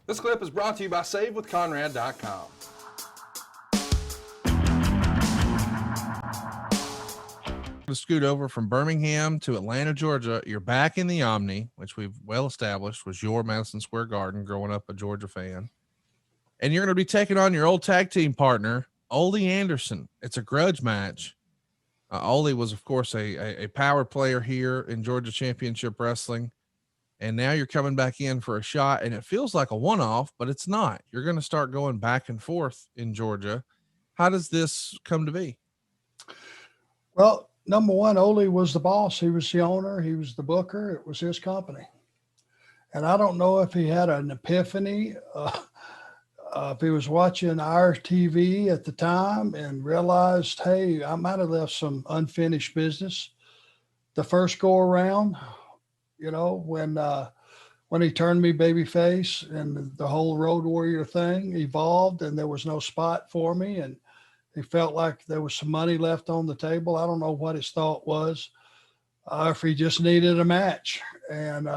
This clip is brought to you by SaveWithConrad.com. To scoot over from Birmingham to Atlanta, Georgia, you're back in the Omni, which we've well established was your Madison Square Garden growing up a Georgia fan. And you're going to be taking on your old tag team partner, Ole Anderson. It's a grudge match. Ole was, of course, a power player here in Georgia Championship Wrestling. And now you're coming back in for a shot, and it feels like a one-off, but it's not. You're going to start going back and forth in Georgia. How does this come to be? Well, number one, Ole was the boss. He was the owner. He was the booker. It was his company. And I don't know if he had an epiphany, if he was watching our TV at the time and realized, hey, I might have left some unfinished business the first go around. You know, when he turned me babyface and the whole Road Warrior thing evolved and there was no spot for me and he felt like there was some money left on the table. I don't know what his thought was, if he just needed a match. And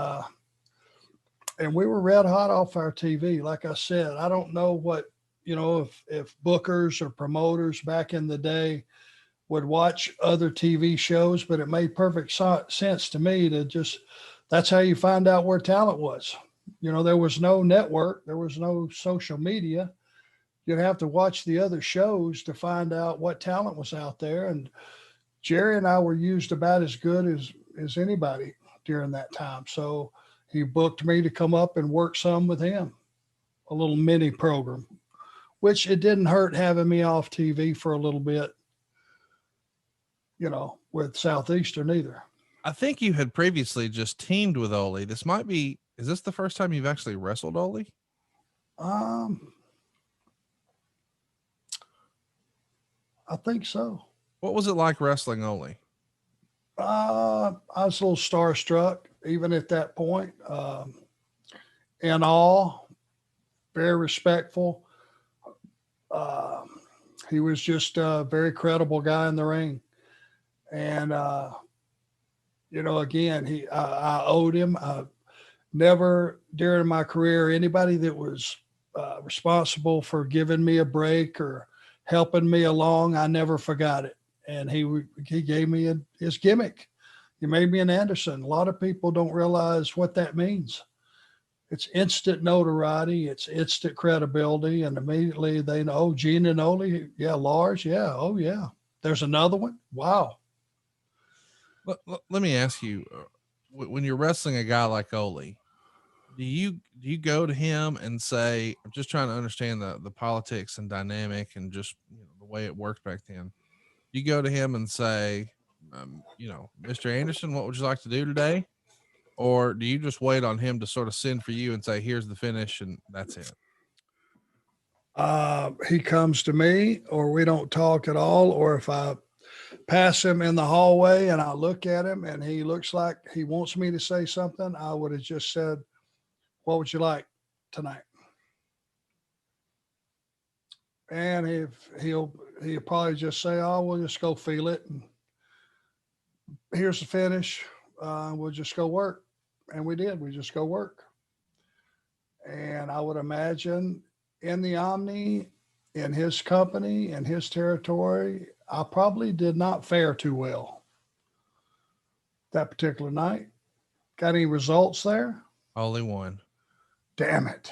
we were red hot off our TV. Like I said, I don't know what, you know, if bookers or promoters back in the day would watch other TV shows, but it made perfect sense to me to just, that's how you find out where talent was. You know, there was no network, there was no social media. You'd have to watch the other shows to find out what talent was out there. And Jerry and I were used about as good as anybody during that time. So he booked me to come up and work some with him, a little mini program, which it didn't hurt having me off TV for a little bit, you know, with Southeastern either. I think you had previously just teamed with Ole. Is this the first time you've actually wrestled Ole? I think so. What was it like wrestling Ole? I was a little starstruck, even at that point. In awe, very respectful. He was just a very credible guy in the ring. And, you know, again, I owed him. Never during my career, anybody that was responsible for giving me a break or helping me along, I never forgot it. And he gave me his gimmick. He made me an Anderson. A lot of people don't realize what that means. It's instant notoriety. It's instant credibility. And immediately they know, oh, Gene and Ole. Yeah. Lars. Yeah. Oh yeah. There's another one. Wow. Let me ask you, when you're wrestling a guy like Ole, do you go to him and say, I'm just trying to understand the politics and dynamic and just, you know, the way it worked back then. You go to him and say, you know, Mr. Anderson, what would you like to do today? Or do you just wait on him to sort of send for you and say, here's the finish and that's it? He comes to me or we don't talk at all. Or if I pass him in the hallway and I look at him and he looks like he wants me to say something, I would have just said, what would you like tonight? And he'll probably just say, oh, we'll just go feel it. And here's the finish. We'll just go work. And we did. We just go work. And I would imagine in the Omni, in his company, in his territory, I probably did not fare too well that particular night. Got any results there? Only one. Damn it.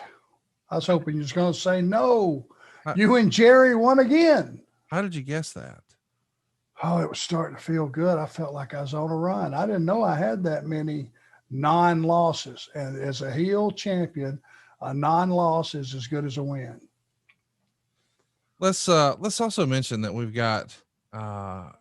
I was hoping you was going to say no. You and Jerry won again. How did you guess that? Oh, it was starting to feel good. I felt like I was on a run. I didn't know I had that many non-losses. And as a heel champion, a non-loss is as good as a win. Let's also mention that we've got an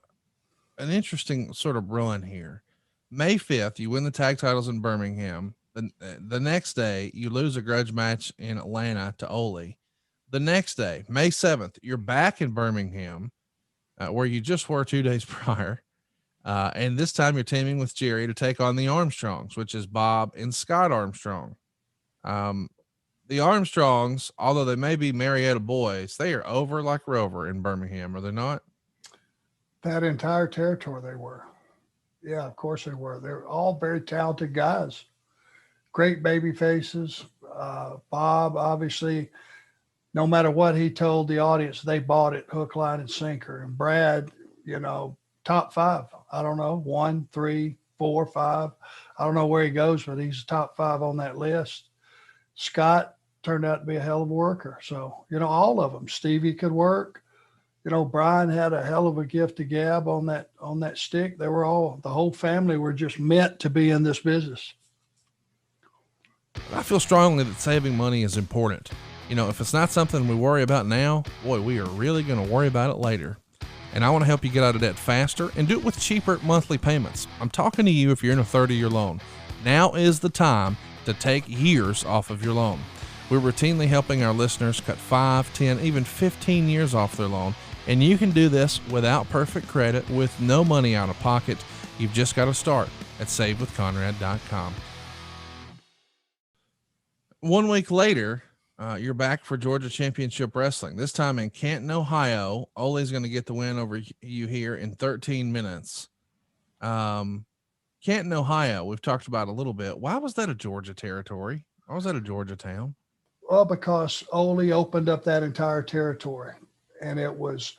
interesting sort of run here. May 5th, you win the tag titles in Birmingham. The next day, you lose a grudge match in Atlanta to Ole. The next day, May 7th, you're back in Birmingham, where you just were 2 days prior. And this time you're teaming with Jerry to take on the Armstrongs, which is Bob and Scott Armstrong. The Armstrongs, although they may be Marietta boys, they are over like Rover in Birmingham, are they not? That entire territory they were. Yeah, of course they were. They're all very talented guys. Great baby faces. Bob, obviously, no matter what he told the audience, they bought it hook, line, and sinker. And Brad, top 5. I don't know, 1, 3, 4, 5. I don't know where he goes, but he's top 5 on that list. Scott turned out to be a hell of a worker. So, all of them. Stevie could work. Brian had a hell of a gift to gab on that stick. They were the whole family were just meant to be in this business. I feel strongly that saving money is important. If it's not something we worry about now, boy, we are really going to worry about it later. And I want to help you get out of debt faster and do it with cheaper monthly payments. I'm talking to you if you're in a 30-year loan. Now is the time to take years off of your loan. We're routinely helping our listeners cut 5, 10, even 15 years off their loan. And you can do this without perfect credit with no money out of pocket. You've just got to start at savewithconrad.com. 1 week later, you're back for Georgia Championship Wrestling. This time in Canton, Ohio. Ole's going to get the win over you here in 13 minutes. Canton, Ohio, we've talked about a little bit. Why was that a Georgia territory? Why was that a Georgia town? Well, because Ole opened up that entire territory, and it was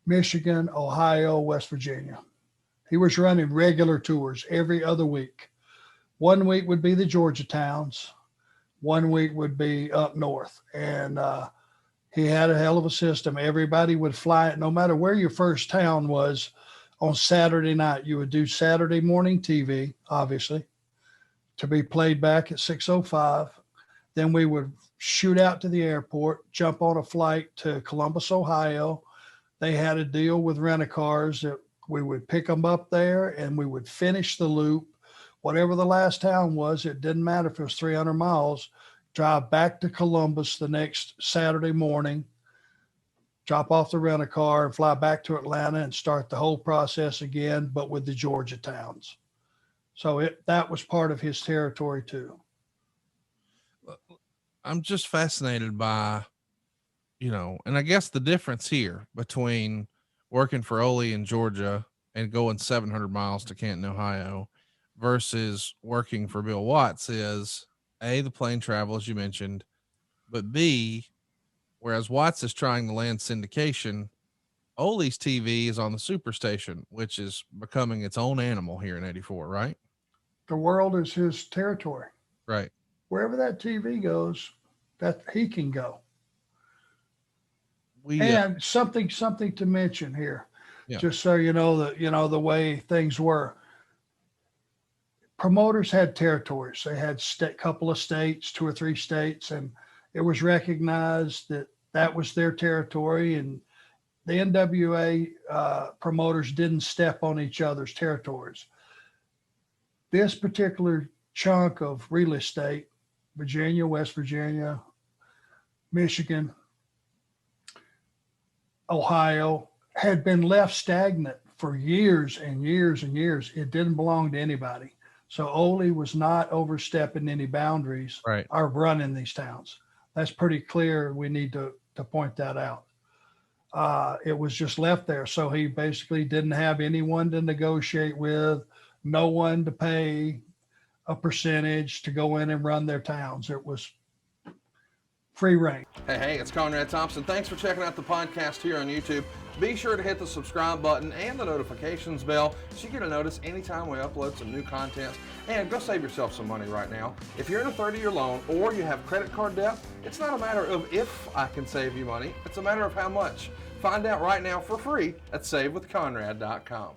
Michigan, Ohio, West Virginia. He was running regular tours every other week. 1 week would be the Georgia towns. 1 week would be up north. And he had a hell of a system. Everybody would fly it, no matter where your first town was. On Saturday night, you would do Saturday morning TV, obviously, to be played back at 6:05. Then we would shoot out to the airport, jump on a flight to Columbus, Ohio. They had a deal with rent-a-cars that we would pick them up there and we would finish the loop. Whatever the last town was, it didn't matter if it was 300 miles, drive back to Columbus the next Saturday morning, drop off the rent-a-car and fly back to Atlanta and start the whole process again, but with the Georgia towns. So that was part of his territory too. I'm just fascinated by, and I guess the difference here between working for Ole in Georgia and going 700 miles to Canton, Ohio versus working for Bill Watts is A, the plane travel, as you mentioned, but B, whereas Watts is trying to land syndication, Ole's TV is on the Superstation, which is becoming its own animal here in 84, right? The world is his territory. Right. Wherever that TV goes, that he can go. And something to mention here, just so the way things were. Promoters had territories. They had couple of states, 2 or 3 states, and it was recognized that was their territory. And the NWA promoters didn't step on each other's territories. This particular chunk of real estate, Virginia, West Virginia, Michigan, Ohio, had been left stagnant for years and years and years. It didn't belong to anybody. So Ole was not overstepping any boundaries or running these towns. That's pretty clear. We need to point that out. It was just left there. So he basically didn't have anyone to negotiate with, no one to pay a percentage to go in and run their towns. It was free reign. Hey, it's Conrad Thompson. Thanks for checking out the podcast here on YouTube. Be sure to hit the subscribe button and the notifications bell so you get a notice anytime we upload some new content. And go save yourself some money right now. If you're in a 30-year loan or you have credit card debt, it's not a matter of if I can save you money. It's a matter of how much. Find out right now for free at savewithconrad.com.